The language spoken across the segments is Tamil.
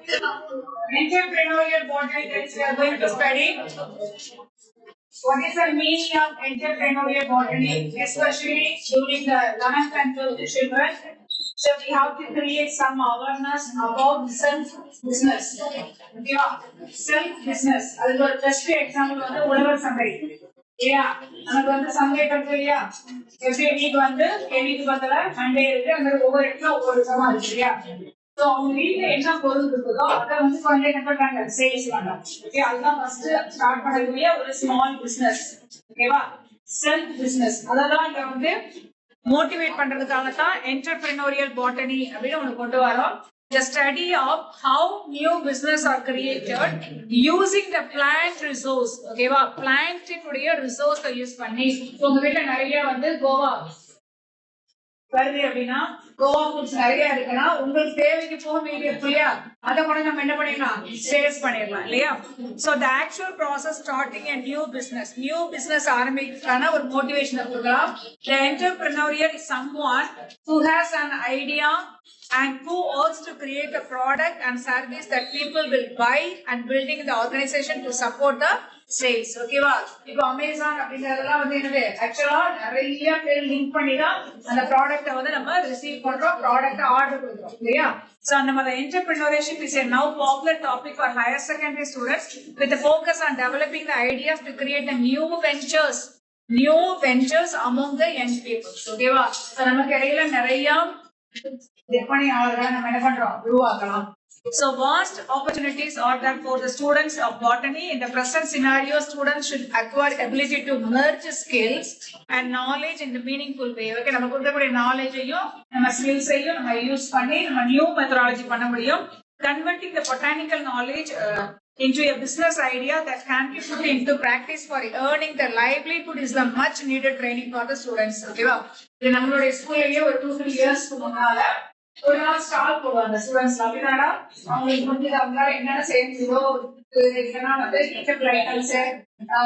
Entrepreneurial botany that we are going to study. What is the meaning of entrepreneurial botany, especially during the 11th and 12th children? So we have to create some awareness about self-business. Yeah, self-business. அது ஒரு best example வந்து உழவர் சந்தை. Yeah, நமக்கு வந்து சந்தை கட்டு இல்லையா? எப்படி வீக் வந்து கேள்விக்கு பத்தல மண்டே இருக்கு அந்த ஒவ்வொரு இடத்துல ஒவ்வொரு விதமா இருக்கு இல்லையா? So அவங்க வீட்டுல என்ன பொருள் இருக்குதோ அதை வந்து கொஞ்சம் என்ன பண்றாங்க சேல்ஸ் பண்றாங்க. ஓகே, அதுதான் ஃபர்ஸ்ட் ஸ்டார்ட் பண்ணக்கூடிய ஒரு ஸ்மால் பிசினஸ். ஓகேவா, செல்ஃப் பிசினஸ். அதெல்லாம் இங்க வந்து மோட்டிவேட் பண்றதுக்காக தான் என்டர்பிரினோரியல் பாட்டனி அப்படின்னு ஒன்று கொண்டு வரோம். The study of how new business are created using the plant resource. ஓகேவா, plant உடைய resource யூஸ் பண்ணி. உங்க வீட்டுல நிறைய வந்து கோவா வருது அப்படின்னா கோவா ஃபுட்ஸ் நிறைய இருக்குன்னா உங்களுக்கு தேவைக்கு போக மீதி இருக்கு இல்லையா, அதை கூட நம்ம என்ன பண்ணிடலாம், சேல்ஸ் பண்ணிடலாம் இல்லையா. So the actual process starting a new business ஆரம்பிக்கிறதுக்கான ஒரு மோட்டிவேஷனை கொடுக்கலாம். The entrepreneurial is someone who has an idea and who works to create a product and service that people will buy and building the organization to support the sales. ஓகேவா, இப்போ அமேசான் அப்படிங்கறதெல்லாம் வந்து என்னது ஆக்சுவலா நிறைய பேர் லிங்க் பண்ணி தான் அந்த ப்ராடக்ட்டை வந்து நம்ம ரிசீவ் பண்றோம், ப்ராடக்ட்டை ஆர்டர் கொடுக்குறோம் இல்லையா. So அந்த மாதிரி entrepreneurship is a now popular topic for higher secondary students with a focus on developing the ideas to create a new ventures among the young people. ஓகேவா, நமக்கு இடையில நிறைய விற்பனையாளர்களை நம்ம என்ன பண்றோம், உருவாக்கலாம். So vast opportunities are there for the students of botany. In the present scenario, students should acquire ability to merge skills and knowledge in the meaningful way. Okay, நம்ம கொடுக்கக்கூடிய knowledge-ஐயும் நம்ம skills-ஐயும் நம்ம யூஸ் பண்ணி நம்ம new methodology பண்ண முடியும். Converting the botanical knowledge into a business idea that can be put into practice for earning the livelihood is the much needed training for the students. ஓகேவா, இது நம்மளுடைய ஸ்கூல்லேயே ஒரு 2-3 years முன்னால ஒரு நாள் ஸ்டால் போடுவாங்க ஸ்டூடெண்ட்ஸ். அப்படின்னா அவங்களுக்கு வந்து அவங்களால என்னென்ன செய்ய முடியுதோ இல்லைன்னா வந்து கிச்சன் ஐட்டம்ஸ்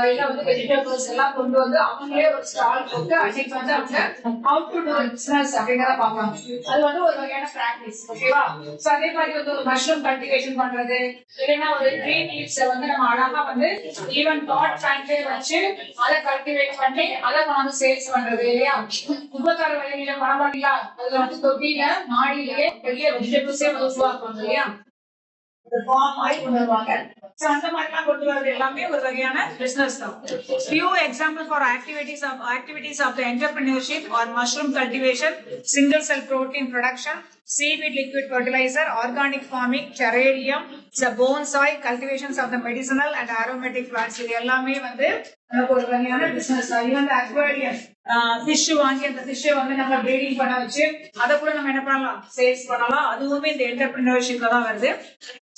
இல்ல வந்து வெஜிடபிள்ஸ் எல்லாம் கொண்டு வந்து அவங்களே ஒரு ஸ்டால் போட்டு அன்னைக்கு வந்து அவங்க ஹவு டு டூ பிசினஸ் அப்படிங்கிறத பார்ப்பாங்க. அது வந்து ஒரு வகையான பிராக்டிஸ். ஓகேவா, ஸோ அதே மாதிரி வந்து ஒரு மஷ்ரூம் கல்டிவேஷன் பண்றது இல்லைன்னா ஒரு கிரீன் லீவ்ஸை வந்து நம்ம அழகா வந்து ஈவன் பாட் பிளான்ட்லேயே வச்சு அதை கல்டிவேட் பண்ணி அதை வந்து சேல்ஸ் பண்றது இல்லையா. முப்பத்தாறு வயதில பரவாயில்லையா, அதுல வந்து தொட்டியில மாடியிலேயே பெரிய வெஜிடபிள்ஸே உருவாக்குவாங்க இல்லையா, அந்த மாதிரிலாம் கொண்டு வரது எல்லாமே ஒரு வகையான பிசினஸ் தான். Few examples for activities of the entrepreneurship are mushroom cultivation, single cell protein production, seaweed liquid fertilizer, organic farming, terrarium, the bonsai, cultivations of the medicinal and aromatic plants. இது எல்லாமே வந்து நமக்கு ஒரு வகையான பிசினஸ் தான். இது வந்து அக்வாரியம் ஃபிஷ் வாங்கி அந்த ஃபிஷ்ஷை வந்து நம்ம ப்ரீடிங் பண்ண வச்சு அதை கூட நம்ம என்ன பண்ணலாம், சேல்ஸ் பண்ணலாம். அதுவுமே இந்த என்டர்பிரினர்ஷிப்ல தான் வருது.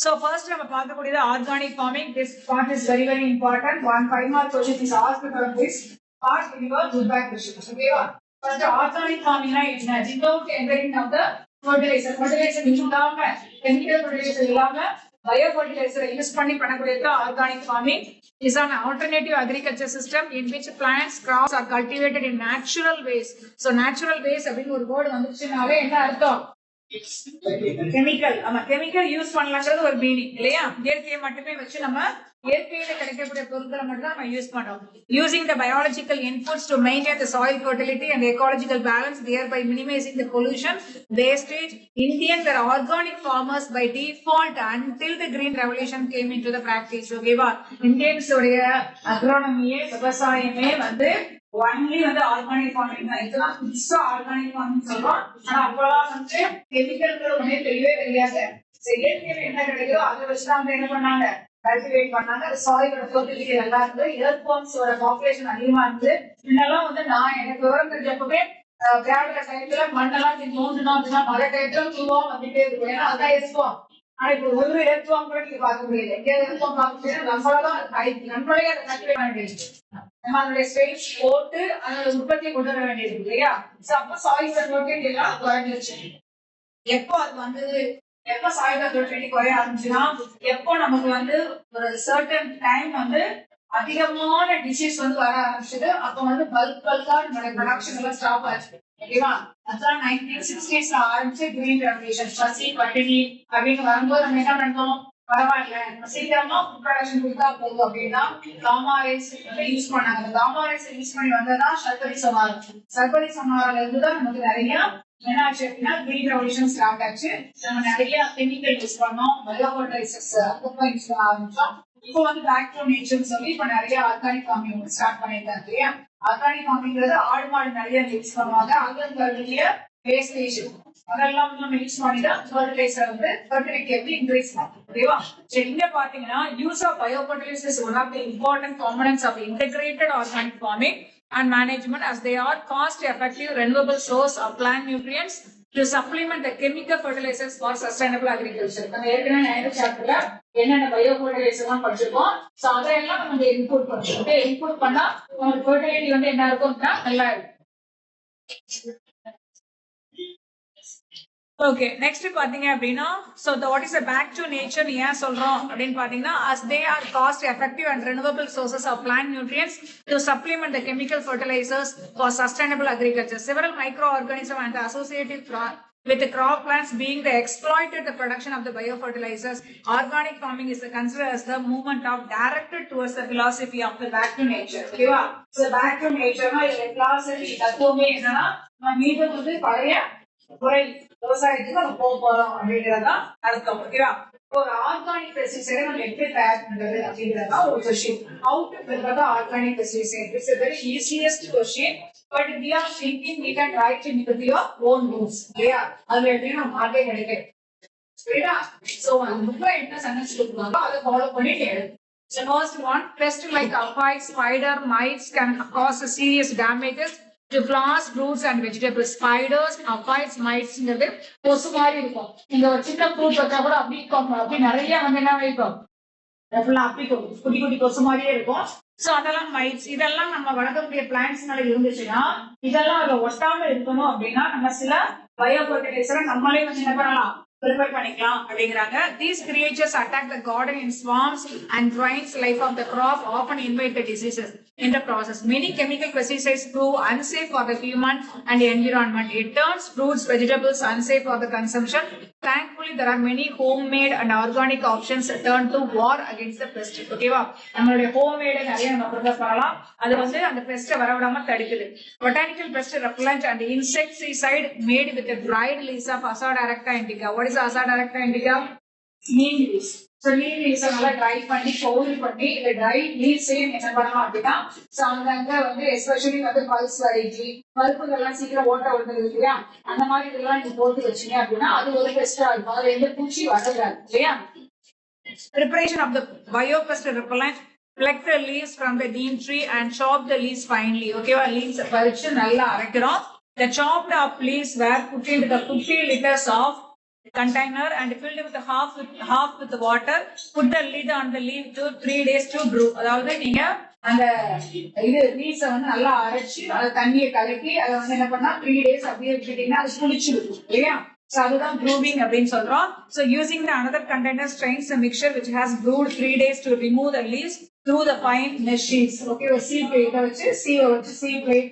So first நம்ம பார்க்கக்கூடியது organic farming. This part is very very important. 5 mark question is asked from this part in your good back question. ஓகேவா, first ஆர்கானிக் ஃபார்மிங்னா என்ன, without entering of the fertilizer இல்லாம கெமிக்கல் fertilizer இல்லாம பயோ fertilizer யூஸ் பண்ணி பண்ணக்கூடியது organic farming. is an alternative agriculture system in which plants, crops are cultivated in natural ways. So natural ways அப்படின்னு ஒரு வேர்ட் வந்துச்சுனாலே என்ன அர்த்தம், கெமிக்கல் யூஸ் பண்ணலாங்கிறது ஒரு மீனிங் இல்லையா. இயற்கையை மட்டுமே வச்சு நம்ம இயற்கையில கிடைக்கக்கூடிய பொருட்களை மட்டும் தான் நம்ம யூஸ் பண்றோம். Using the biological inputs to maintain the soil fertility and ecological balance, thereby minimizing the pollution, wastage. Indians were organic farmers by default until the green revolution came into the practice. ஓகேவா, இந்தியன்ஸ் உடைய அக்ரானமியே விவசாயமே வந்து ஒன்லி வந்து ஆர்கானிக் ஃபார்மிங் தான். இதெல்லாம் புதுசா ஆர்கானிக் ஃபார்மிங் சொல்றோம். ஆனா அப்பெல்லாம் வந்து கெமிக்கல்கள் ஒண்ணே தெரியவே தெரியாது. இயற்கையில என்ன கிடைக்குதோ அதை வச்சுதான் வந்து என்ன பண்ணாங்க, கல்டிவேட் பண்ணாங்க. அது சாயிலோட ஃபர்டிலிட்டி நல்லா இருந்து எர்த் ஃபார்ம்ஸோட பாப்புலேஷன் அதிகமா இருந்து. இதெல்லாம் வந்து நான் எனக்கு விவரம் தெரிஞ்சப்பவே விளையாடுற டைத்துல மண்ணெல்லாம் தோண்டணும் அப்படின்னா மழை டைத்துல தூவா வந்துட்டே இருக்கும். ஏன்னா அதான் எர்த் ஃபார்ம். ஆனா இப்போ ஒரு எர்த் ஃபார்ம் கூட நீங்க பார்க்க முடியல. எங்கேயாவது எர்த் ஃபார்ம் பார்க்க முடியாது. நம்மளே அதை கல்டிவேட் பண்ண வேண்டியது, நம்ம அதனுடைய ஸ்டேஜ் போட்டு அதோட உற்பத்தியை கொண்டு வர வேண்டியது இல்லையா. அப்ப சாயில் ஃபர்டிலிட்டி எல்லாம் குறைஞ்சிருச்சு. எப்போ அது வந்தது, எப்ப சாயில் ஃபர்டிலிட்டி குறைய ஆரம்பிச்சுன்னா எப்போ நமக்கு வந்து ஒரு சர்டன் டைம் வந்து அதிகமான டிசீஸ் வந்து வர ஆரம்பிச்சது. அப்ப வந்து பல்கா நம்மளுடைய ப்ரொடக்ஷன் எல்லாம் ஸ்டாப் ஆச்சு. ஓகேவா? அதான் 1960s ஆரம்பிச்சு கிரீன் ரெவல்யூஷன், பசி பட்டினி அப்படின்னு வரும்போது நம்ம என்ன பண்ணோம், பரவாயில்ல நம்ம சீக்கிரமா ஃபுட் ப்ரொடக்ஷன் கொடுத்தா போதும் அப்படின்னா காமா ரைஸ் யூஸ் பண்ணாங்க. காமா ரைஸ் யூஸ் பண்ணி வந்ததுதான் சர்க்கரை சமாரம். சர்க்கரை சமாரால இருந்து தான் நமக்கு நிறைய என்ன ஆச்சு அப்படின்னா கிரீன் ரெவல்யூஷன் ஸ்டார்ட் ஆச்சு. நம்ம நிறைய கெமிக்கல் யூஸ் பண்ணோம், பயோ ஃபர்டிலைசர்ஸ் யூஸ் பண்ண ஆரம்பிச்சோம். இப்போ வந்து பேக் டு நேச்சர் சொல்லி இப்ப நிறைய ஆர்கானிக் ஃபார்மிங் வந்து ஸ்டார்ட் பண்ணிருக்காங்க இல்லையா? ஆர்கானிக் ஃபார்மிங்கிறது ஆடு மாடு நிறைய யூஸ் பண்ணுவாங்க. அங்க இருக்கக்கூடிய வேஸ்டேஜ் அதெல்லாம் நம்ம யூஸ் பண்ணி தான் ஃபர்டிலைசர் வந்து ஃபர்டிலிட்டி வந்து இன்க்ரீஸ் பண்ணும். ஓகேவா? சரி, இங்க பாத்தீங்கன்னா use of bio fertilizers one of the important components of integrated organic farming and management as they are cost effective renewable source of plant nutrients to supplement the chemical fertilizers for sustainable agriculture. நம்ம ஏற்கனவே 9th சாப்டர்ல என்னென்ன பயோ ஃபர்டிலைசர் எல்லாம் படிச்சிருக்கோம். சோ அதெல்லாம் நம்ம இன்புட் பண்ணுவோம். இன்புட் பண்ணா நமக்கு ஃபர்டிலிட்டி வந்து என்ன இருக்கும்னா நல்லா இருக்கும். Okay, next பாத்தீங்க அப்படின்னா so what is the back to nature ஏன் சொல்றோம் அப்படின்னு பாத்தீங்கன்னா as they are cost effective and renewable sources of plant nutrients to supplement the chemical fertilizers for sustainable agriculture. Several microorganisms and associated with the crop plants being the exploited the production of the biofertilizers. Organic farming is considered as the movement of directed towards the philosophy of the back to nature. Okay, so back to nature philosophy தத்துவமே என்னன்னா நம்ம மீண்டும் வந்து பழைய முறை விவசாயத்துக்கு நம்ம போக போறோம் அப்படிங்கறதான் அர்த்தம். ஓகேவா? ஒரு ஆர்கானிக் பெஸ்டிசைடை நம்ம எப்படி தயார் பண்றது அப்படிங்கறதா ஒரு question. How to build organic pesticide it's a very easiest question, but we are thinking we can write it with your own rules. இல்லையா? அதுல எப்படி நம்ம மார்க்கே கிடைக்கும். சரியா? சோ அந்த புக்ல என்ன சென்டென்ஸ் கொடுத்தாங்களோ அதை ஃபாலோ பண்ணிட்டு எழுது. The first one, pest like aphids, spider, mites can cause serious damages to flowers, fruits and vegetables. Spiders, aphids, mites ங்கிறது கொசு மாதிரி இருக்கும். இந்த ஒரு சின்ன ஃப்ரூட் வச்சா கூட அப்படி நிறைய வந்து என்ன வைக்கும், அப்பிக்கும் குட்டி குட்டி கொசு மாதிரியே இருக்கும். சோ அதெல்லாம் மைட்ஸ். இதெல்லாம் நம்ம வளர்க்கக்கூடிய பிளான்ட்ஸ் மேல இருந்துச்சுன்னா இதெல்லாம் அதுல ஒட்டாம இருக்கணும் அப்படின்னா நம்ம சில பயோ ஃபர்டிலைசரை நம்மளே வந்து என்ன பண்ணலாம், prepare பண்ணிக்கலாம் அப்படிங்கறாங்க. These creatures attack the garden in swarms and drains life of the crop, often invade the diseases in the process. Many chemical pesticides prove unsafe for the human and the environment. It turns fruits, vegetables unsafe for the consumption. Thankfully, there are many homemade and organic options turn to war against the pest. ஓகேவா? நம்மளுடைய homemade நிறைய நம்ம ப்ரிப்பேர் பண்ணலாம். அது வந்து அந்த பெஸ்ட் வரவிடாம தடுக்குது. Botanical pest repellent and insecticide made with the dried leaves of Azadirachta indica. What is Azadirachta indica? Neem leaves. So neem leaves நல்லா dry பண்ணி பவுடர் பண்ணி இந்த dry leaves என்ன பண்ணலாம் அப்படின்னா அங்கங்க வந்து எஸ்பெஷலி வந்து பல்ஸ் வெரைட்டி பருப்புகள்லாம் சீக்கிரம் ஓட்ட விடுறது இல்லையா, அந்த மாதிரி இதெல்லாம் நீங்க போட்டு வச்சீங்க அப்படின்னா அது ஒரு பெஸ்டா இருக்கும். அதுல எந்த பூச்சி வரக்கூடாது இல்லையா? Preparation of the biopest repellent. Pluck the leaves from the neem tree and chop the leaves finely. Okay, leaves பறிச்சு நல்லா அரைக்கிறோம். The chopped up leaves were put into the 50 liters of container and filled with half with water. Put the lid on the leaf to 3 days to brew. அதாவது நீங்க அந்த இது லீவ்ஸ் வந்து நல்லா அரைச்சு அந்த தண்ணியை கலக்கி அதை வந்து என்ன பண்ணா 3 days அப்படியே விட்டுட்டீங்கன்னா அது புளிச்சிடும் இல்லையா? So அதுதான் brewing அப்படின்னு சொல்றோம். So using the another container strains the mixture which has brewed 3 days to remove the leaves through the fine mesh sheets. Okay, ஒரு seal plate வச்சு seal plate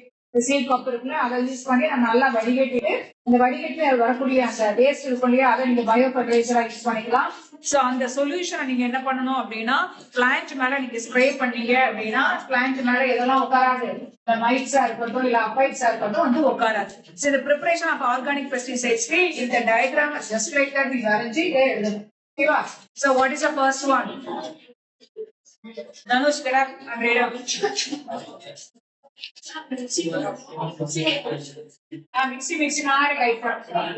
seal cup இருக்குல்ல அதை யூஸ் பண்ணி நம்ம நல்லா வடிகட்டிட்டு அந்த வடிகட்டி அது வரக்கூடிய அந்த வேஸ்ட் இருக்கும் இல்லையா அதை நீங்க பயோ ஃபர்டிலைசரா யூஸ் பண்ணிக்கலாம். சோ அந்த சொல்யூஷனை நீங்க என்ன பண்ணணும் அப்படின்னா பிளான்ட் மேல நீங்க ஸ்ப்ரே பண்ணீங்க அப்படின்னா பிளான்ட் மேல எதெல்லாம் உட்காராது, இந்த மைட்ஸா இருக்கட்டும் இல்ல அப்பைட்ஸா இருக்கட்டும் வந்து உட்காராது. சோ இந்த ப்ரிப்பரேஷன் ஆஃப் ஆர்கானிக் பெஸ்டிசைட்ஸ்க்கு இந்த டயக்ராம் ஜஸ்ட் லைக் தட் நீங்க வரைஞ்சி எழுதணும். ஓகேவா? So what is the first one? Dhanush get up and read out. Mixie மாதிரி டைப் பண்ணுறேன்.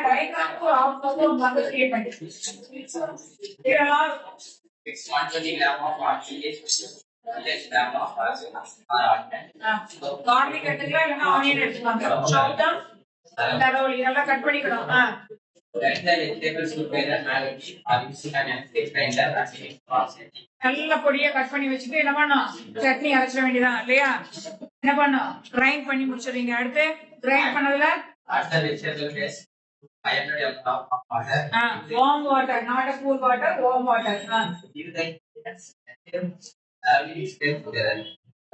டயக்ராம் ஆஃப் பண்ணி வந்து கிரியேட் பண்ணிருக்கேன். இதெல்லாம் 620 gram of oxygen, 10 gram of garlic எடுத்துக்கலாம் இல்லைன்னா ஆனியன் எடுத்துக்கலாம். சாப்டா தரோலி இதெல்லாம் கட் பண்ணிக்கணும். நல்ல பொடியா கட் பண்ணி வச்சுட்டு என்ன பண்ணும், சட்னி அரைச்சிட வேண்டியதான் இல்லையா? என்ன பண்ணும், கிரைண்ட் பண்ணி முடிச்சிடுறீங்க. அடுத்து கிரைண்ட் பண்ணதுல warm water, not a cool water, warm water.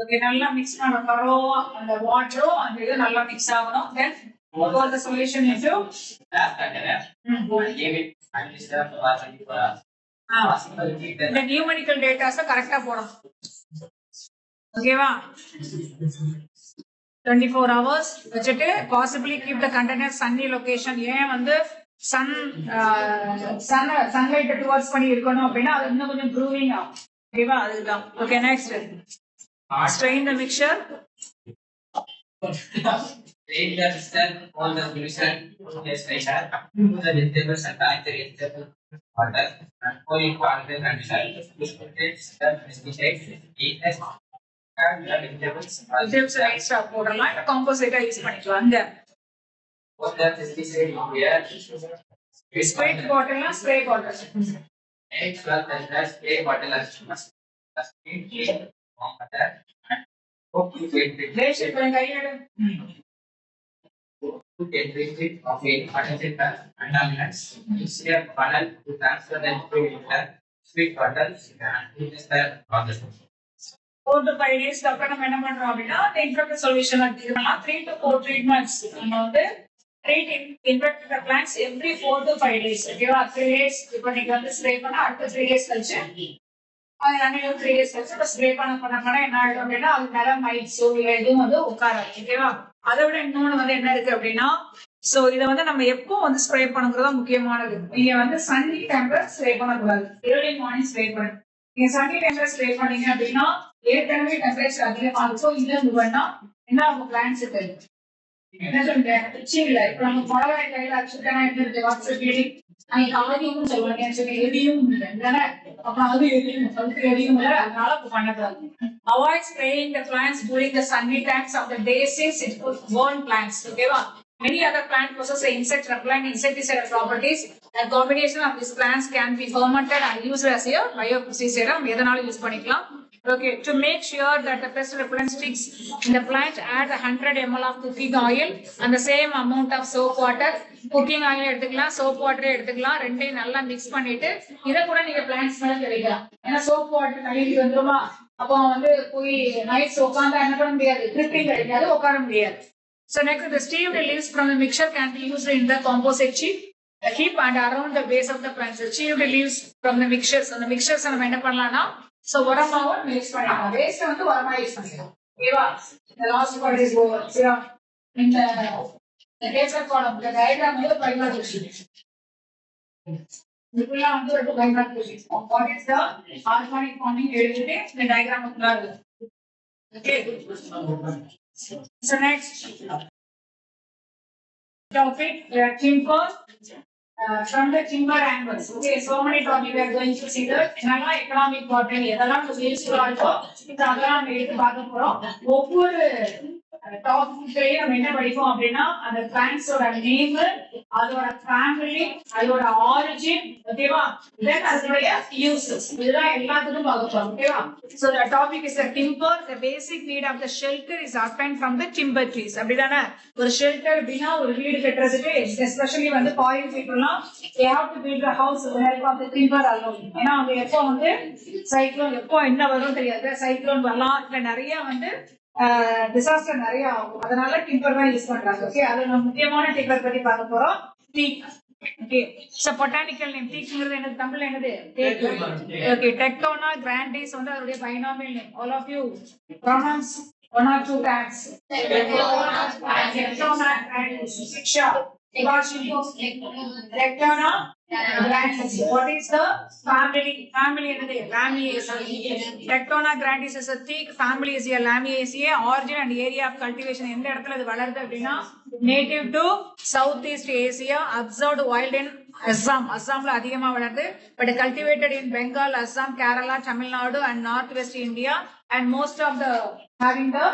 Okay, நல்லா mix பண்ண பரோவா அந்த வாட்டரும் அந்த இது நல்லா mix ஆகணும். Then pour the solution into the numerical data correct போடணும். ஓகேவா? 24 hours வச்சிட்டு possibly keep the container sunny location. ஏன் வந்து sunlight towards பண்ணி இருக்கணும் அப்படின்னா அது இன்னும் கொஞ்சம் ப்ரூவிங் ஆகும். ஓகேவா? அதுதான். Okay, next strain the mixture. Strain the mixture, all the solution, yes, later, remove the vegetables and add the vegetable water and pour it to the container. This contains the pesticides, neatness, and the vegetables. Vegetables extra போடலாம், composite யூஸ் பண்ணிக்கலாம். இந்த Put the pesticide here. spray bottle னா spray bottle. Next one is the spray bottle as well. Deixa eu pegar aí. To get rid of any particular contaminants, use your funnel to transfer them to the sweet bottles and finish the process. 4 to 5 days அப்புறம் நம்ம என்ன பண்றோம் அப்படின்னா the infected solution எடுத்துக்கலாம். 3 to 4 treatments நம்ம வந்து treat infected plants every 4 to 5 days. ஓகேவா? 3 days இப்போ நீங்க வந்து ஸ்ப்ரே பண்ணா அடுத்த 3 days கழிச்சு அது அன்னைக்கு 3 days கழிச்சு ஸ்ப்ரே பண்ண என்ன ஆயிடும் அப்படின்னா அது மேல மைட்ஸோ இல்லை எதுவும் வந்து உட்காராது. ஓகேவா? அதை விட இன்னொன்று வந்து என்ன இருக்கு அப்படின்னா சோ இதை வந்து நம்ம எப்போ வந்து ஸ்ப்ரே பண்ணுங்கிறதா முக்கியமானது. நீங்க வந்து சன்னி டைம்ல ஸ்ப்ரே பண்ணக்கூடாது, ஏர்லி மார்னிங் ஸ்ப்ரே பண்ணு. நீங்க சன்னி டைம்ல ஸ்ப்ரே பண்ணீங்க அப்படின்னா ஏற்கனவே டெம்பரேச்சர் அதிகமா இருக்கும். இருந்து வேணா என்ன ஆகும் பிளான்ட்ஸுக்கு என்ன சொல்லுங்க இல்லை. இப்போ நம்ம மிளகாய் கையில அச்சுக்கனா எப்படி இருக்கு வாட்ஸ்அப் மீட்டிங் அன்னைக்கு ஆதியும் சொல்லுவாங்க சொல்லி எரியும் இல்லைன்னா அப்புறம் அது எரியும் அதுக்கு எரியும் இல்லை. அதனால இப்போ பண்ணக்கூடாது. Avoid spraying the plants during the sunny times of the day since it could burn plants. Okay, many other plants possess insect repellent insecticidal properties. The combination of these plants can be fermented and used as a biopesticide. எதனாலும் யூஸ் பண்ணிக்கலாம். Okay, to make sure that the pest repellent sticks in the plant, add 100 ml of cooking oil and the same amount of soap water. Cooking oil எடுத்துக்கலாம், soap water எடுத்துக்கலாம், ரெண்டையும் நல்லா மிக்ஸ் பண்ணிட்டு இதை கூட நீங்க பிளான்ட்ஸ் மேல தெளிக்கலாம். ஏன்னா சோப் வாட்டர் கைக்கு வந்துருமா அப்போ வந்து போய் நைட்ஸ் உட்காந்தா என்ன பண்ண முடியாது, ட்ரிப்பிங் கிடைக்காது, உட்கார முடியாது. So next, the steamed leaves from the mixture can be used in the composite heap and around the base of the plants. The steamed leaves from the mixtures, அந்த mixtures நம்ம என்ன பண்ணலாம்னா சோ உரமாவும் மிக்ஸ் பண்ணிக்கலாம். வேஸ்ட் வந்து உரமா யூஸ் பண்ணிக்கலாம். ஓகேவா? the last part is over. சரியா? இந்த டேட்டா காலம் இந்த டயகிராம் வந்து பிரைமரி டிஸ்ட்ரிபியூஷன் இதுக்குள்ள வந்து ஒரு primary distribution what is the organic farming எழுதிட்டு இந்த டயகிராம் உட்காரு. Okay, so next topic timber from the timber angles. Okay, so many topics we are going to see that என்னெல்லாம் economic important எதெல்லாம் யூஸ்ஃபுல்லா இருக்கோ இதெல்லாம் நம்ம எடுத்து பார்க்க போறோம். ஒவ்வொரு டாபிக்லயே நம்ம என்ன படிப்போம் அப்படின்னா அந்த பிளான்ட்ஸோட நேம், அதோட ஃபேமிலி, அதோட ஆரிஜின், ஓகேவா? தென் அதோட யூசஸ், இதெல்லாம் எல்லாத்துக்கும் பார்க்க போறோம். ஓகேவா? So the topic is the timber. The basic need of the shelter is obtained from the timber trees. அப்படிதானே? ஒரு ஷெல்டர் அப்படின்னா ஒரு வீடு கட்டுறதுக்கு எஸ்பெஷலி வந்து foreign பீப்புள்லாம் they have to build a house with the help of the timber alone. ஏன்னா அவங்க எப்போ வந்து சைக்ளோன் எப்போ என்ன வரும் தெரியாது, சைக்ளோன் வரலாம், இல்ல நிறைய வந்து டிசாஸ்டர் நிறைய ஆகும். அதனால டிம்பர் தான் யூஸ் பண்றாங்க. ஓகே, அது நம்ம முக்கியமான டிம்பர் பத்தி பார்க்க போறோம். Teak. Okay, so botanical name டீக்ங்கிறது என்னது, தமிழ்ல என்னது? தேக்கு. ஓகே, டெக்டோனா கிராண்டிஸ் வந்து அதோட binomial name. All of you pronounce one or two times. Tectona grandis. Shiksha. Tectona grandis. What is the family? Family என்னது? Lamiaceae. Tectona grandis is a thick family is a Lamiaceae. Origin and area of cultivation எந்த இடத்துல இது வளருது அப்படின்னா native to Southeast Asia, observed wild in Assam. அஸ்ஸாம்ல அதிகமா வளருது. But cultivated in Bengal, Assam, Kerala, Tamil Nadu and northwest India, and most of the having the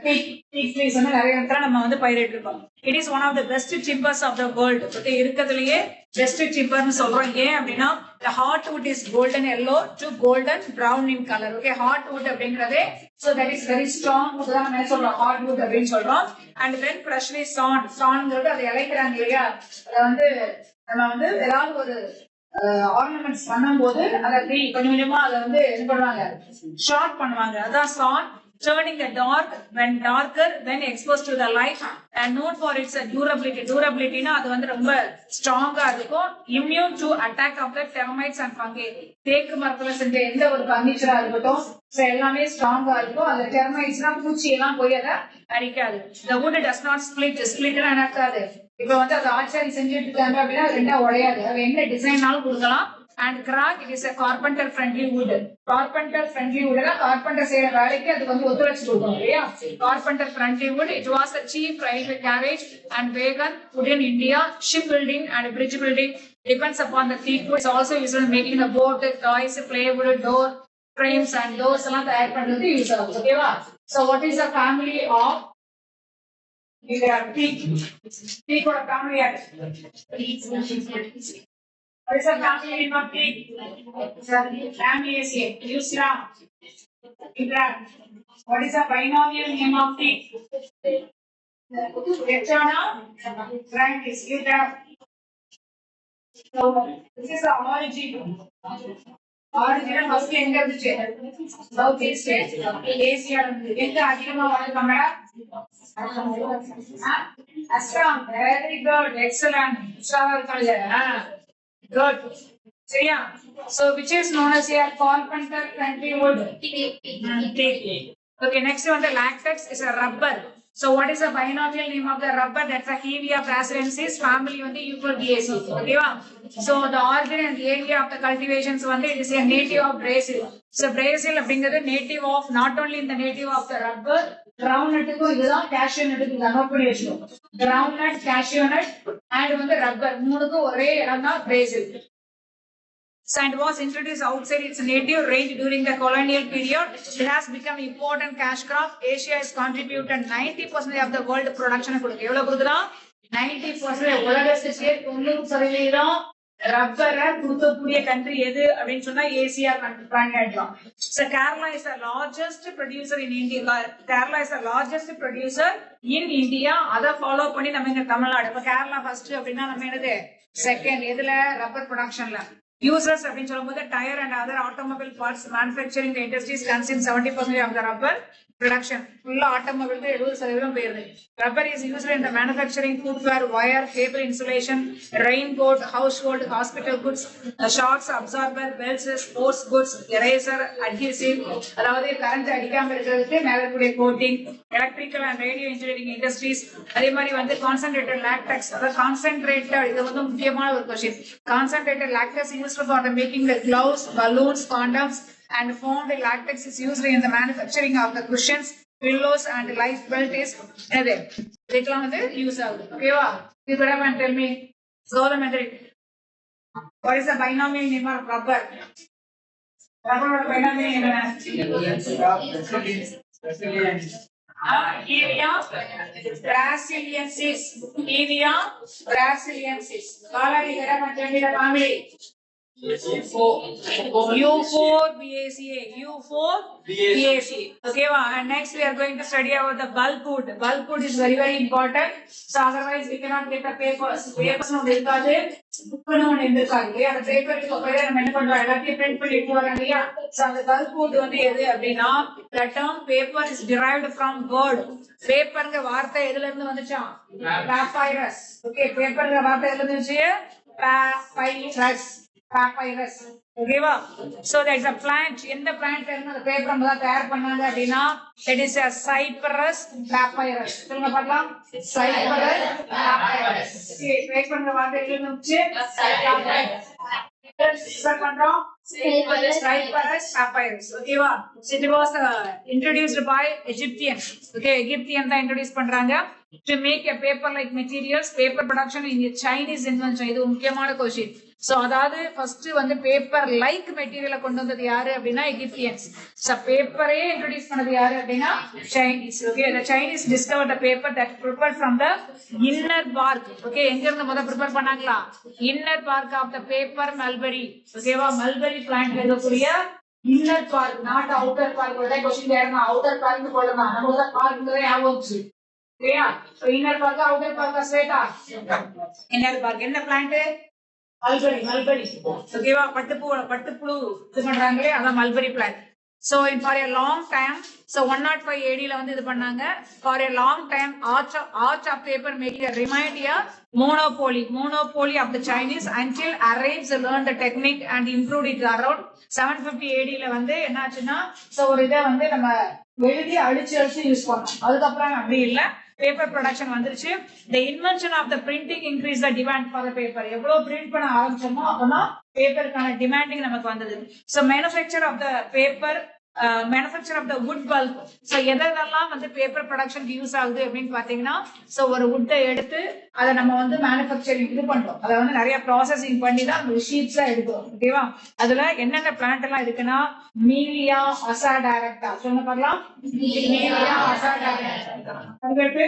teak trees நிறைய இடத்துல நம்ம வந்து பயிரிட்டிருக்கோம். It is one of the best timbers of the world. Okay, இருக்கிறதுலயே பெஸ்ட் டிம்பர்னு சொல்றோம். ஏன் அப்படின்னா the heartwood is golden yellow to golden brown in color. Okay, heartwood அப்படிங்கறதே so that is very strong. அதான் நம்ம சொல்றோம் heartwood அப்படின்னு சொல்றோம். And when freshly sawnங்கிறது அதை இலைக்கிறாங்க இல்லையா, அதை வந்து நம்ம வந்து ஏதாவது ஒரு ஆர்னமெண்ட்ஸ் பண்ணும்போது அதை கொஞ்சம் கொஞ்சமா அதை வந்து என்ன பண்ணுவாங்க, ஷார்ட் பண்ணுவாங்க. அதான் San turning the dark when darker when exposed to the light and known for its durability. Durability na அது வந்து ரொம்ப ஸ்ட்ராங்கா இருக்கும். immune to attack of the termites and fungi. தேக்கு மரத்துல செஞ்ச எந்த ஒரு பர்னிச்சரா இருக்கட்டும் எல்லாமே ஸ்ட்ராங்கா இருக்கும். அந்த டெர்மைட்ஸ்னா பூச்சி எல்லாம் போய் அதை அடிக்காது. the wood does not split. split நடக்காது. இப்ப வந்து அது ஆச்சாரி செஞ்சுட்டு இருக்காங்க அப்படின்னா ரெண்டா உடையாது. அது என்ன டிசைன்னாலும் கொடுக்கலாம். And crack, it is a carpenter friendly wood. Carpenter friendly wood la carpenter செய்யற வேலைக்கு அது வந்து ஒத்துழைச்சு கொடுக்கும் இல்லையா. Carpenter friendly wood, it was the chief railway carriage and wagon wood in India. Shipbuilding and bridge building depends upon the teak wood. It's also used in making the boat, toys, plywood, door frames and doors எல்லாம் தயார் பண்றது யூஸ் ஆகும். ஓகேவா. So what is the family of teak? Teak or family of what is the family name of teak? Family is here. Yusra. Ibrahim. What is the binomial name of teak? Echana. Francis. Ibrahim. So this is the origin. Origin first எங்க இருந்துச்சு? South East Asia எங்க அதிகமா வளர்ந்தாங்க? Assam. Very good. Excellent. Good. So yeah. So which is known as a carpenter friendly wood? Okay, next one, the latex is a rubber. So what is the binomial name of the rubber? That's a Hevia brasiliensis family on the Euphorbiaceae. Okay, so the origin and the area of the cultivations one it is a native of Brazil. So Brazil அப்படிங்கிறது native of not only in the native of the rubber, groundnut க்கு இதுதான் cashew nut க்கு நோட் பண்ணி வெச்சுக்கோங்க. Groundnut, cashew nut and வந்து rubber மூணுக்கும் ஒரே இடம் தான் Brazil. And was introduced outside its native range during the colonial period. It has become important cash crop. Asia has contributed 90% of the world production. எவ்வளவு கொடுக்குறா? 90% உலகத்துக்கே 90% ரப்பரை கொடுக்கக்கூடிய கண்ட்ரி எது அப்படின்னு சொன்னா ஏசியா பண்ணிடலாம். So Kerala is the largest producer in India. Kerala is the largest producer in India. அதை ஃபாலோ பண்ணி நம்ம இங்க தமிழ்நாடு. இப்ப கேரளா ஃபர்ஸ்ட் அப்படின்னா நம்ம என்னது செகண்ட் எதுல ரப்பர் ப்ரொடக்ஷன்ல. Users அப்படின்னு சொல்லும்போது tyre and other automobile parts manufacturing industries consume 70% of the rubber production. ஃபுல்லா ஆட்டோமொபைல் 70% போயிருது. Rubber is used in the manufacturing footwear, wire, cable insulation, raincoat, household, hospital goods, shorts, absorber, belts, sports goods, eraser, adhesive, அதாவது கரண்ட் அடிக்காம இருக்கிறதுக்கு மேலக்கூடிய coating, electrical and radio engineering industries. அதே மாதிரி வந்து கான்சென்ட்ரேட்டட் லாக்டெக்ஸ், அதாவது கான்சென்ட்ரேட்டட், இது வந்து முக்கியமான ஒரு question. Concentrated latex used for the making the gloves, balloons, condoms and found the latex is used in the manufacturing of the cushions, pillows and life belt is there. இதெல்லாம் வந்து யூஸ் ஆகுது. ஓகேவா? You could have tell me governmentary what is the binomial name of rubber? Rubber binomial name Hevia brasiliensis. Hevia brasiliensis. Kala igara matendira family. Euphorbiaceae. Euphorbiaceae. Okay, and next we are going to study about the bulbwood. Bulbwood is very very important. So otherwise we cannot get the papers. Papers no irukadhu. Book no irukadhu. அந்த பேப்பருக்கு போய் நம்ம என்ன பண்றோம் எல்லாத்தையும் print பண்ணி எடுத்து வரோம் இல்லையா. So அந்த bulbwood வந்து எது அப்படினா the term paper is derived from word. பேப்பர்ங்க வார்த்தை எதுல இருந்து வந்துச்சா? Papyrus. Okay, பேப்பர்ங்க வார்த்தை எதுல இருந்து வந்துச்சு? Papyrus. Papyrus. ஓகேவா? So there is a plant. எந்த பிளான்ட்ல இருந்து அந்த பேப்பர் நம்ம தயார் பண்ணாங்க அப்படினா it is a Cyperus papyrus. சொல்லுங்க பார்க்கலாம். Cyperus papyrus. Okay, பேப்பர்ங்க வார்த்தை எதுல இருந்து வந்துச்சு? Cyperus. Start பண்றோம். Cyperus papyrus. ஓகேவா? It was introduced by Egyptians. Okay, Egyptian தான் introduce பண்றாங்க. To make a paper like materials, paper production in a Chinese invention. இது முக்கியமான क्वेश्चन. So அதாவது ஃபர்ஸ்ட் வந்து பேப்பர் லைக் மெட்டீரியலை கொண்டு வந்தது யாரு அப்படின்னா எகிப்தியன்ஸ். So பேப்பரே இன்ட்ரோடியூஸ் பண்ணது யாரு அப்படின்னா Chinese. Okay, the Chinese discovered the paper that prepared from the inner bark. Okay, எங்க இருந்து முதல்ல ப்ரிப்பேர் பண்ணாங்களா? inner bark of the paper mulberry. ஓகேவா? மல்பெரி பிளான்ட்ல இருக்கக்கூடிய inner bark, not outer bark. ஒரே क्वेश्चन கேட்கறாங்க. outer bark னு போடலாம். நமக்கு தான் பார்க்றதே ஞாபகம் வந்துச்சு. சரியா? So inner bark outer bark Shweta. inner bark என்ன பிளான்ட்? mulberry. ஓகேவா? பட்டுப்புழு இது பண்றாங்களே அதான் mulberry plant. So in for a long time, so 105 AD ல வந்து இது பண்ணாங்க. For a long time, Arch of paper making a remained a monopoly of the Chinese until Arabs learned the technique and improved it around 750 AD ல வந்து என்னாச்சுன்னா, so ஒரு இதை வந்து நம்ம எழுதி அடிச்சு யூஸ் பண்ணோம். அதுக்கப்புறம் அப்படி இல்ல, பேப்பர் ப்ரொடக்ஷன் வந்துருச்சு. The invention of the printing increased the demand for the paper. எவ்வளவு பிரிண்ட் பண்ண ஆரம்பிச்சோமோ அப்பதான் பேப்பருக்கான டிமாண்டிங் நமக்கு வந்தது. So manufacture of the paper, manufacture of the wood bulk. So எதெல்லாம் வந்து பேப்பர் ப்ரொடக்ஷனுக்கு யூஸ் ஆகுது அப்படின்னு பாத்தீங்கன்னா, so ஒரு வுட்டை எடுத்து அதை நம்ம வந்து மேனுஃபேக்சரிங் இது பண்றோம். அதை வந்து நிறைய ப்ராசஸிங் பண்ணி தான் அந்த ஷீட்ஸ்லாம் எடுக்கிறோம். ஓகேவா? அதுல என்னென்ன பிளான்ட் எல்லாம் இருக்குன்னா, மீலியா அசாடைரக்டா. சொல்லுங்க பார்க்கலாம். மீலியா அசாடைரக்டா. அதுக்கு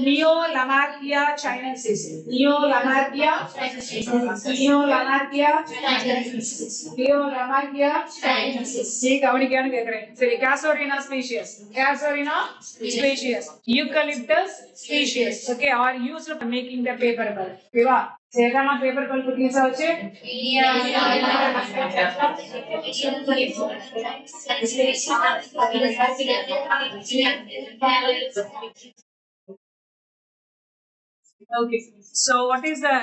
Neo Lamarkia chinensis. Neo Lamarkia chinensis. See, கவனிக்கான்னு கேக்குறேன். சரி, Casuarina species. Eucalyptus species. Okay, are used for making the paper pulp. ஓகேவா? சேகமா பேப்பர் பல்ப் யூஸ் ஆச்சு. Okay, so what is the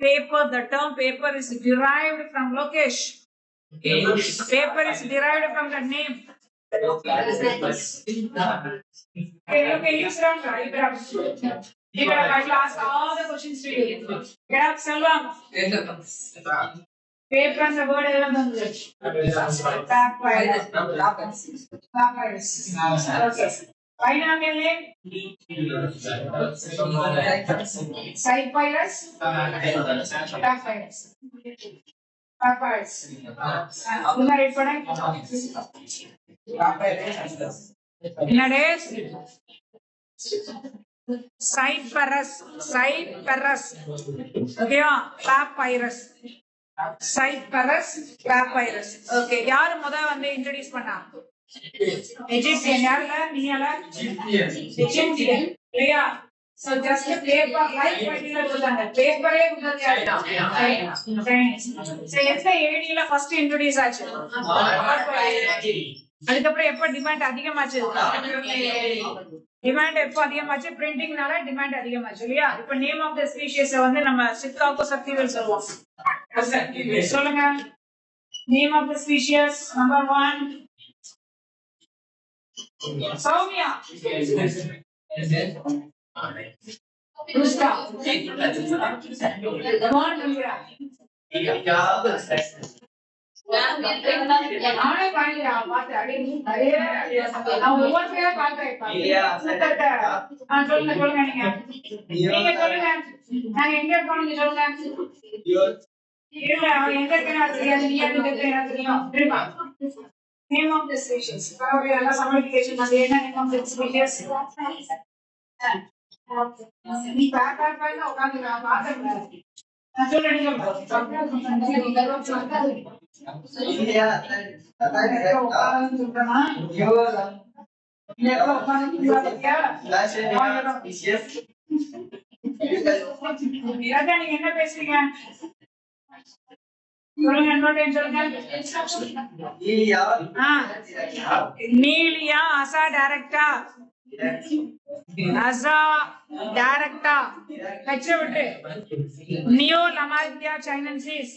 paper? The term paper is derived from Lokesh. Paper is derived from the name. Okay, you stand right. You can ask all the questions to you. Get up, Selvam. Paper and the word element. Papyrus. Okay. Binomial name? Cypirus. Papyrus. Nowadays, Cypirus. Okay, Papyrus. Cypirus. Okay, யார் முத வந்து இன்ட்ரோ듀ஸ் பண்ணா? Egyptian. யாருல? நீயால? Egyptian. இல்லையா? So just paper like particular சொல்றாங்க. பேப்பரே முதல்ல Chinese. So எந்த ஏடில ஃபர்ஸ்ட் இன்ட்ரோ듀ஸ் ஆச்சு? அதுக்கப்புறம் எப்ப டிமாண்ட் அதிகமாச்சு? டிமாண்ட் எப்ப அதிகமாச்சு? பிரிண்டிங்னால டிமாண்ட் அதிகமாச்சு இல்லையா? இப்ப நேம் ஆஃப் தி ஸ்பீஷிஸ் வந்து நம்ம சிக்காகோ சக்திவேல் சொல்லுவோம். சொல்லுங்க. Name of the species number 1 Soumya. Rusta. Come on, Rusta. நானே பாருங்க பாத்து அடி நிறைய நான் ஒவ்வொருத்தையா பார்த்தேன். சொல்லுங்க நீங்க சொல்லுங்க. நான் எங்க போனீங்க சொல்லுங்க. இல்ல அவன் எங்க இருக்கா தெரியாது. நீ எங்க இருக்கா தெரியும். Name of the species. Summarization of the name of the species. நீ பாத்தா உட்காந்து நான் பார்த்தேன். நான் சொல்றேன் நீங்க என்ன பேசுறீங்க? Melia asadiracta. Neo Lamarkia chinensis.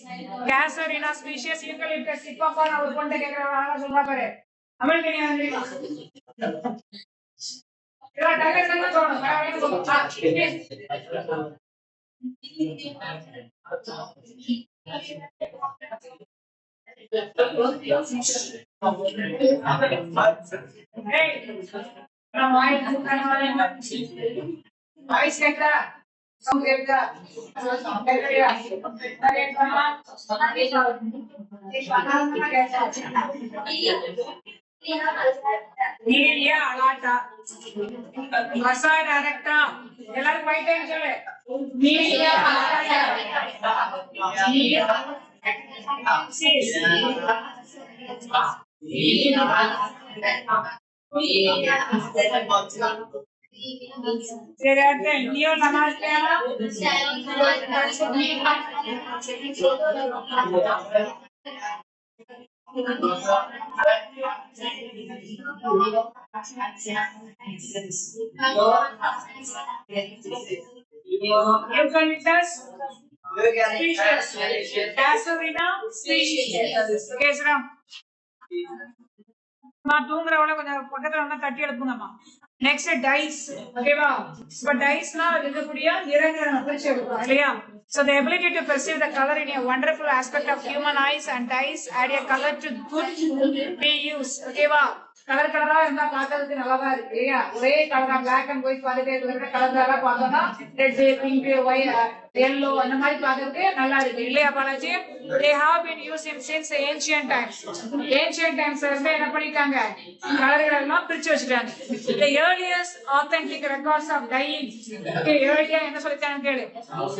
Casuarina species. Eucalyptus. Sipapana ஒரு கொண்டை கேக்குறாங்க சொல்றா பாரு. அமெரிக்கன் யாருங்க? இதா டார்கெட் என்ன சொல்றோம்? Hey, voice கேக்குதா? சவுண்ட் கேக்குதா? Melia alata. Asadiracta. எல்லாரும் ஃபைட் டைம் சொல்லு. Melia alata. Eucalyptus species. Casuarina species. Okay, Sram. தூங்குறவள கொஞ்சம் பக்கத்துல வந்து தட்டி எடுப்புங்கம்மா. Next dies. ஓகேவா? இப்ப டைஸ்னா இருக்கக்கூடிய நிறங்களை பிரிச்சு எடுப்போம் இல்லையா? So the ability to perceive the color in a wonderful aspect of human eyes and dyes add a color to good be used. ஓகேவா? கலர் கலரா இருந்தா பார்க்கிறதுக்கு நல்லாதான் இருக்கு இல்லையா? ஒரே கலரா பிளாக் அண்ட் ஒயிட் பாத்துட்டே இருக்கிற கலர் கலரா பார்த்தோம்னா ரெட் பிங்க் yellow அந்த மாதிரி பார்க்கிறதுக்கு நல்லா இருக்கு இல்லையா Balaji? They have been used in since ancient times. Ancient times வந்து என்ன பண்ணிட்டாங்க? கலர்கள் எல்லாம் பிரிச்சு வச்சுட்டாங்க. The earliest authentic records of dyeing. Okay, earlier என்ன சொல்லிட்டாங்க கேளு.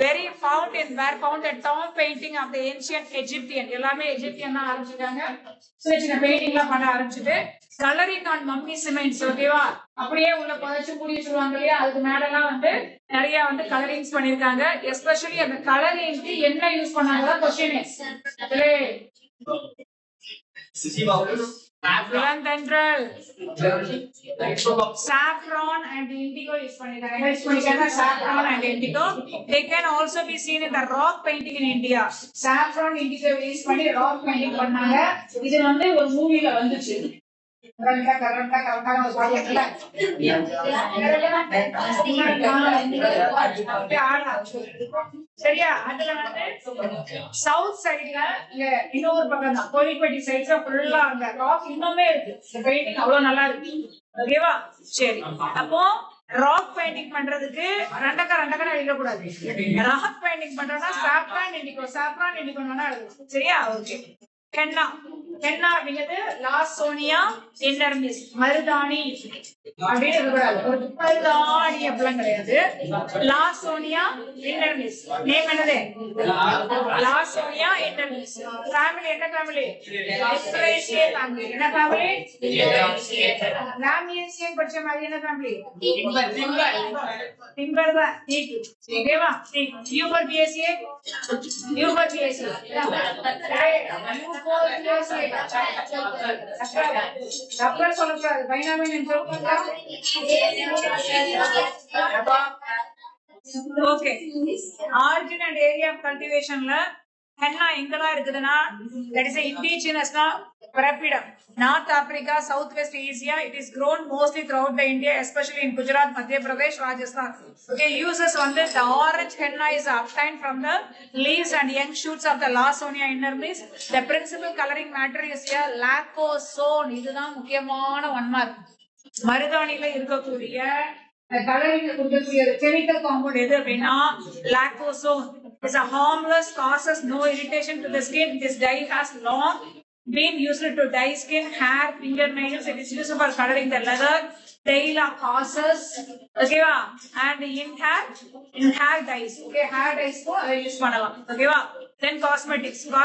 Very found in were found a tomb painting of the ancient Egyptian. எல்லாமே எஜிப்தியன் தான் ஆரம்பிச்சிட்டாங்க. சின்ன சின்ன பெயிண்டிங் எல்லாம் பண்ண ஆரம்பிச்சுட்டு கலரிங் ஆன் மம்மி சிமெண்ட்ஸ். ஓகேவா? அப்படியே உள்ள புதைச்சு மூடி வச்சிருவாங்க இல்லையா? அதுக்கு மேலெல்லாம் வந்து நிறைய வந்து கலரிங்ஸ் பண்ணிருக்காங்க. எஸ்பெஷலி அந்த கலரிங்க்கு என்ன யூஸ் பண்ணாங்க question Philandendral, saffron and indigo use பண்ணிருக்காங்க. Saffron and indigo. They can also be seen in the rock painting in India. Saffron, indigo use பண்ணி rock painting பண்ணாங்க. இது வந்து ஒரு மூவில வந்துச்சு. சரியா? அதுல வந்து சவுத் சைட்ல இன்னொரு பக்கம் தான் கோழிப்பட்டி சைட்ல ஃபுல்லா அந்த ராக் இன்னுமே இருக்கு. பெயிண்டிங் அவ்வளவு நல்லா இருக்கு. ஓகேவா? சரி, அப்போ ராக் பெயிண்டிங் பண்றதுக்கு ரெண்டக்கா எழுதக்கூடாது. ராக் பெயிண்டிங் பண்றோம்னா சாப்ரான் இண்டிகோ எழுதணும். சரியா? ஓகே. ஹென்னா அப்படிங்கிறது லாசோனியா இன்டர்மிஸ், மருதாணி அப்படின்னு இருக்கக்கூடாது. ஒரு மருதாணி அப்படிலாம் கிடையாது. லாசோனியா இன்டர்மிஸ். நேம் என்னது? Lawsonia inermis. ஃபேமிலி என்ன ஃபேமிலி? Lythraceae family. என்ன ஃபேமிலி? லாமியேசியன் படிச்ச மாதிரி என்ன ஃபேமிலி? டிம்பர் தான். ஓகேவா? யூபர்பியேசியே சொல்லக்கூடாது. Okay. Origin and area of கல்டிவேஷன்ல ஹென்னா எங்கெல்லாம் இருக்குதுன்னா that is a indigenous Perapidum, North Africa, Southwest Asia. It is grown mostly throughout the India, especially in Gujarat, Madhya Pradesh, Rajasthan. Okay, uses on this. The orange henna is obtained from the leaves and young shoots of the Lawsonia inermis. The principal coloring matter is a lacosone. இதுதான் முக்கியமான ஒன் மார்க். மருதாணியில இருக்கக்கூடிய கலரிங் கொடுக்கக்கூடிய கெமிக்கல் காம்பவுண்ட் எது அப்படின்னா லாக்கோசோன். It's a harmless, causes no irritation to the skin. This dye has long been used to dye skin, hair, fingernails. It is used for coloring the leather, tail of horses. Okay va? And in hair dyes. Okay, hair dyes ko adha use pannalam. Okay va? Then cosmetics la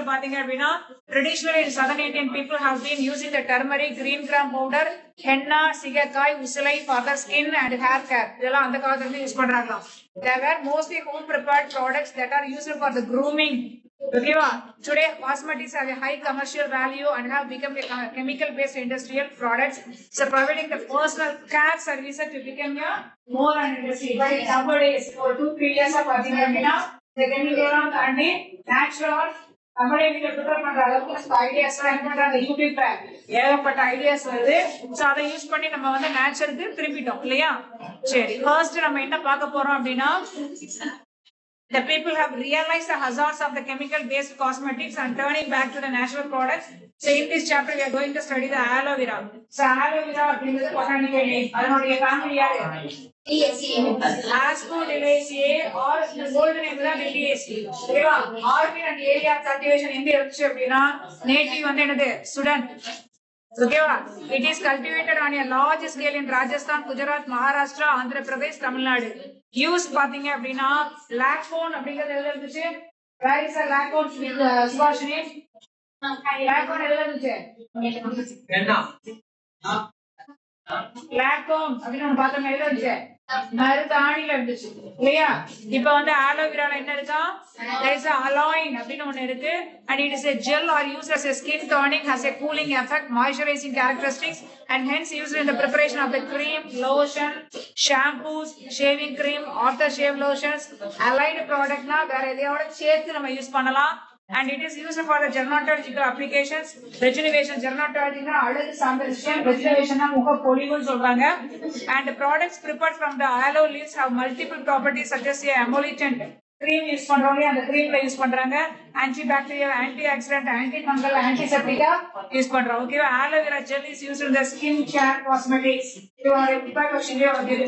pathinga appadina traditionally in southern Indian people have been using the turmeric, green gram powder, henna, sigakai, usulai for the skin and hair care. Idella andha kaalathula use pandranga. There were mostly home prepared products that are used for the grooming. Okay va? Today cosmetics have a high commercial value and have become a chemical based industrial products, so providing the personal care services to become a more an industry. But nowadays for 2-3 years of pathinga the chemical and natural நம்மளே வீட்டுல ப்ரிப்பேர் பண்ற அளவுக்கு ஐடியாஸ் எல்லாம் பண்றாங்க. யூடியூப்ல ஏகப்பட்ட ஐடியாஸ் வருது. சோ அதை யூஸ் பண்ணி நம்ம வந்து நேச்சருக்கு திரும்பிட்டோம் இல்லையா? சரி, ஃபர்ஸ்ட் நம்ம என்ன பார்க்க போறோம் அப்படின்னா the people have realized the hazards of the chemical based cosmetics and turning back to the natural products. So in this chapter we are going to study the aloe vera. So aloe vera அப்படிங்கிறது botanical name. அதனுடைய ஃபேமிலி யாரு? Aspergillosaceae or the golden name தான் Liliaceae. ஓகேவா? ஆர்கிட் அண்ட் ஏரியா கல்டிவேஷன் எங்க இருந்துச்சு அப்படின்னா நேட்டிவ் வந்து என்னது? சுடன். Okay, it is cultivated on a large scale in Rajasthan, Gujarat, Maharashtra, Andhra Pradesh, Tamil Nadu. Use பாத்தீங்க அப்படின்னா லாக்கோன் அப்படிங்கிறது எதுல இருந்துச்சு? Where is the லாக்கோன் Subhashini? லாக்கோன் எதுல இருந்துச்சு? லாக்கோம் அப்படின்னு நம்ம பார்த்தோம் எதுல இருந்துச்சு மருதாணில இருந்துச்சு இல்லையா இப்ப வந்து ஆலோவேரால என்ன இருக்கா there is a aloin அப்படின்னு ஒண்ணு இருக்கு and it is a gel or used as a skin toning has a cooling effect moisturizing characteristics and hence used in the preparation of the cream lotion shampoos shaving cream aftershave lotions allied product னா வேற எதையோட சேர்த்து நம்ம யூஸ் பண்ணலாம் and it is used for the dermatological applications rejuvenation dermatology னா அழகு சார்ந்த விஷயம் rejuvenation னா முக பொலிவுன்னு சொல்றாங்க and products prepared from the aloe leaves have multiple properties such as a emollient cream use பண்றோம் அந்த creamல யூஸ் பண்றாங்க antibacterial antioxidant antifungal antiseptic use பண்றோம் ஓகேவா aloe vera gel is used in the skin care cosmetics இது ஒரு இப்ப கொஸ்டின்ல வந்து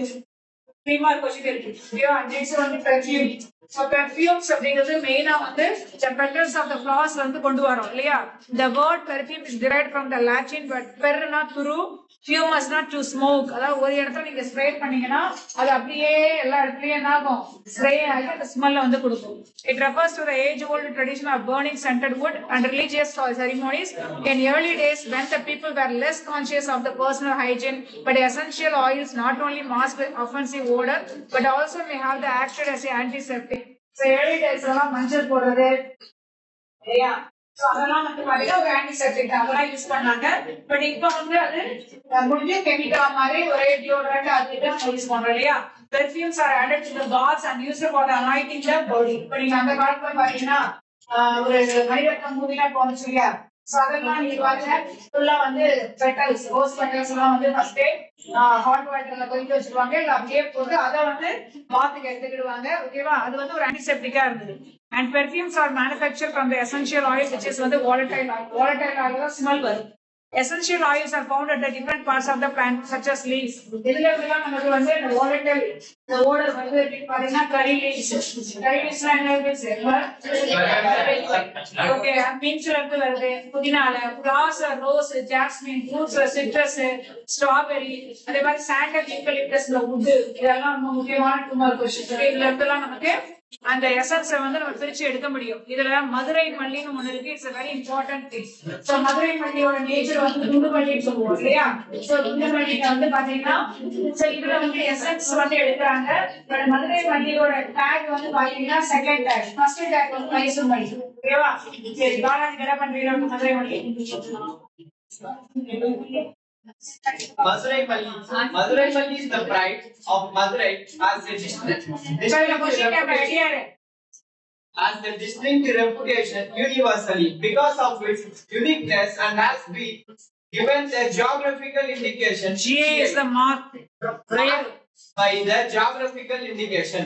ப்ரீமா கொஸ்டின் இருக்கு ஓகேவா நெக்ஸ்ட் வந்து பெர்ஃப்யூம் So perfumes அப்படிங்கிறது மெயினா வந்து the petals of the flowers வந்து கொண்டு வரோம் இல்லையா the word perfume is derived from the Latin word perna through fumus not to smoke அதாவது ஒரு இடத்துல நீங்க ஸ்ப்ரே பண்ணீங்கன்னா அது அப்படியே எல்லா இடத்துலயும் என்ன ஆகும் ஸ்ப்ரே ஆகி அந்த ஸ்மெல்ல வந்து கொடுக்கும் it refers to the age old tradition of burning scented wood and religious ceremonies in early days when the people were less conscious of the personal hygiene but essential oils not only mask offensive odor but also may have the action as an antiseptic so early days எல்லாம் மஞ்சள் போடுறது இல்லையா சோ அதெல்லாம் வந்து பாத்தீங்கன்னா ஒரு ஆன்டிசெப்டிக் அதெல்லாம் யூஸ் பண்ணாங்க பட் இப்போ வந்து அது முடிஞ்ச கெமிக்கல் மாதிரி ஒரே டியோட்ரண்ட் அதுதான் யூஸ் பண்றோம் இல்லையா perfumes are added to the baths and used for the anointing the body இப்போ நீங்க அந்த காலத்துல பாத்தீங்கன்னா ஒரு மணிரத்னம் மூவிலாம் போனச்சு இல்லையா சோ அதெல்லாம் நீங்க பாருங்க ஃபுல்லா வந்து பெட்டல்ஸ் ரோஸ் பெட்டல்ஸ் எல்லாம் வந்து ஃபர்ஸ்ட் ஹாட் வாட்டர்ல கொதிக்க வச்சிருவாங்க இல்ல அப்படியே போட்டு அதை வந்து பாத்துக்கு எடுத்துக்கிடுவாங்க ஓகேவா அது வந்து ஒரு ஆன்டிசெப்டிக்கா இருந்தது and perfumes are manufactured from the essential oil which is வந்து volatile oil smell வரும் essential oils are found at the different parts of the plant such as leaves இதுல எல்லாம் நமக்கு வந்து volatile the odor வந்து பாத்தீங்கன்னா curry leaves னா என்ன ஓகே மின்ட்ல இருந்து வருது புதினால flowers rose jasmine fruits citrus strawberry அதே மாதிரி சாண்டல் யூக்கலிப்டஸ்ல wood இதெல்லாம் ரொம்ப முக்கியமான டூமர் கொஸ்டின் இதுல இருந்தெல்லாம் நமக்கு அந்த எசன்ஸ் வந்து நம்ம பிரிச்சு எடுக்க முடியும் இதுல மதுரை மல்லின்னு ஒண்ணு இருக்கு it's very important thing so Madurai மல்லியோட நேச்சர் வந்து குண்டு மல்லின்னு சொல்லுவோம் இல்லையா சோ குண்டு மல்லிக்கு வந்து பாத்தீங்கன்னா இதுல வந்து எசன்ஸ் வந்து எடுக்கிறாங்க பட் மதுரை மல்லியோட டேக் வந்து பாத்தீங்கன்னா செகண்ட் டேக் ஃபர்ஸ்ட் டேக் வந்து மைசூர் மல்லி ஓகேவா சரி பாலாஜி என்ன பண்றீங்க மதுரை மல்லி Madurai Malli is the pride of Madurai as the distinct reputation universally because of its uniqueness and has been given the geographical indication. GA is the mark by the geographical indication.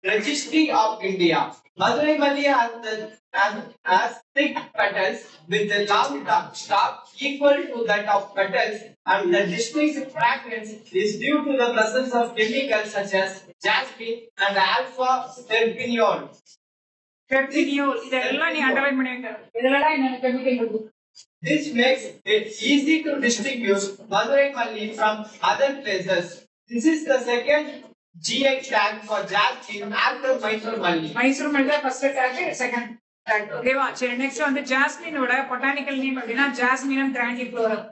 Registry of India. Madurai Malli has thick petals with a long stalk equal to that of petals, and the distinct fragrance is due to the presence of chemicals such as jasmine and alpha terpineol. இதெல்லாம் நீ அண்டர்லைன் பண்ணி வைக்க இதெல்லாம் என்ன கெமிக்கல் இருக்கு This makes it easy to distinguish Madurai Malli from other places. This is the second GI tag for jasmine after Mysore Malli. Mysore Malli is first tag, second tag. Okay, சரி நெக்ஸ்ட் வந்து ஜாஸ்மினோட பொட்டானிக்கல் நேம் அப்படினா ஜாஸ்மினம் கிராண்டிஃப்ளோரம்.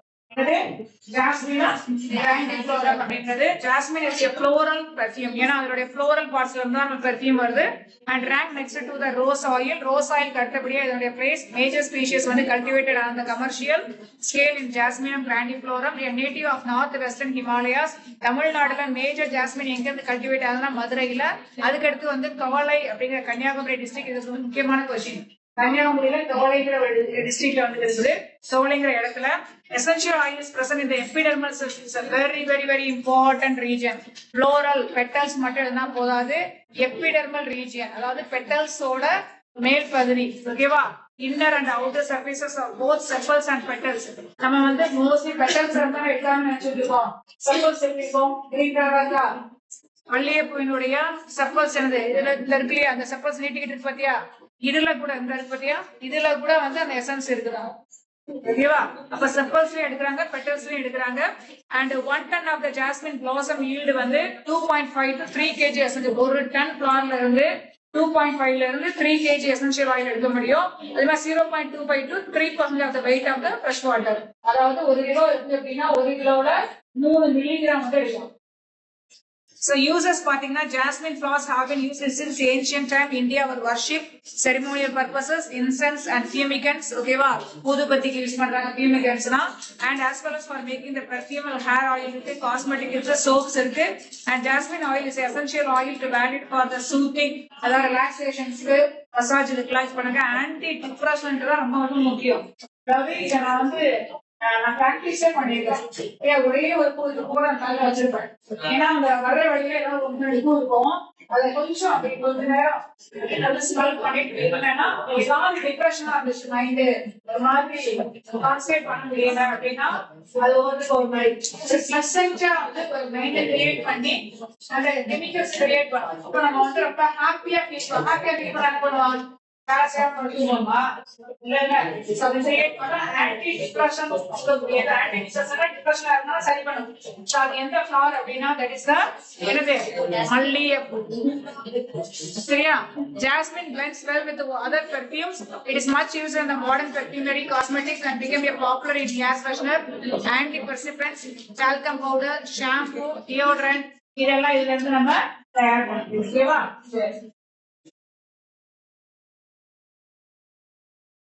ஜாஸ்மினம் கிராண்டிஃப்ளோரம் அப்படிங்கிறது jasmine is a floral perfume. ஏனா அதோட floral partsல இருந்து தான் perfume வருது and rank next to the rose oil. Rose oil கட்டபடியே இதோட place major species வந்து cultivated on the commercial scale in Jasminum grandiflorum, a native of northwestern Himalayas. தமிழ்நாடுல மேஜர் ஜாஸ்மின் எங்க இருந்து கல்டிவேட் ஆகுதுன்னா மதுரையில. அதுக்கு அடுத்து வந்து கவளை அப்படிங்கிற கன்னியாகுமரி டிஸ்ட்ரிக்ட் இது ஒரு முக்கியமான क्वेश्चन. கன்னியாகுமரியில கவளைங்கிற டிஸ்ட்ரிக்ட்ல வந்து இருக்குது. கவளைங்கிற இடத்துல essential oil is present in the epidermal cells. It's a very important region. Floral petals மட்டும் இருந்தா போதாது, epidermal region அதாவது petals ஓட மேல் பகுதி ஓகேவா inner and outer surfaces of both sepals and petals. நம்ம வந்து mostly petals இருந்தா எக்ஸாம் நினைச்சிருக்கோம். sepals எப்படிக்கும் கிரீன் கலர்ல மல்லிகைப்பூவினுடைய sepals என்னது இதுல இருக்குல்லையா அந்த sepals நீட்டிக்கிட்டு இருக்கு பாத்தியா இதுல கூட இந்த இருக்கு பாத்தியா இதுல கூட வந்து அந்த எசன்ஸ் இருக்குதா ஓகேவா அப்ப sepalsலயும் எடுக்கறாங்க petals-லயும் எடுக்கறாங்க and 1 ton of the jasmine blossom yield வந்து 2.5 to 3 kg எசன்ஸ் ஒரு டன் ஃப்ளவர்ல இருந்து 2.5 ல இருந்து 3 kg essential oil எடுக்க முடியும். அதே மாதிரி 0.25 to 3% of the weight of the fresh water. அதாவது 1 கிலோ இருக்கு அப்படின்னா 1 கிலோல 3 மில்லிகிராம் வந்து எடுக்கும். So uses பாத்தீங்கன்னா jasmine flowers have been used since ancient time. India for worship, ceremonial purposes, incense and fumigants. ஓகேவா, ஊதுபத்திக்கு யூஸ் பண்றாங்க fumigants-னா, and as well as for making the perfume hair oil இருக்கு, cosmetic இருக்கு, soaps இருக்கு, and jasmine oil is essential oil to valid for the soothing, அதாவது relaxationக்கு, massage இதுக்கெல்லாம் யூஸ் பண்ணுங்க. anti depressant தான் ரொம்ப ரொம்ப முக்கியம். அதாவது இதை நான் வந்து நான் பிராக்டிஸே பண்ணிருக்கேன். ஒரே ஒரு பூ கூட தலை வச்சிருப்பேன். ஏன்னா அந்த வர்ற வழியில ஏதாவது ஒன்று பூ இருக்கும், அதை கொஞ்சம் அப்படி கொஞ்ச நேரம் ஸ்மெல் பண்ணிட்டு இருந்தேன்னா ஏதாவது டிப்ரெஷனா இருந்துச்சு, மைண்டு ஒரு மாதிரி கான்சன்ட்ரேட் பண்ண முடியல அப்படின்னா அது வந்து ஒரு மாதிரி பிளசன்டா வந்து ஒரு மைண்டை கிரியேட் பண்ணி அந்த கெமிக்கல்ஸ் கிரியேட் பண்ணுவோம். இப்போ நம்ம வந்து ரொம்ப ஹாப்பியா ஃபீல் பண்ணுவோம். டிப்ரெஷன் சரி பண்ணும். அது எந்த ஃபிளவர் அப்படின்னா தட் இஸ் என்னது மல்லிகைப்பூ. சரியா? Jasmine blends well with the other perfumes. It is much used in the modern perfumery, cosmetics and became a popular in air freshener, antiperspirants, talcum powder, shampoo, deodorant. இதெல்லாம் இதுல இருந்து நம்ம தயார் பண்ணுவோம். ஓகேவா?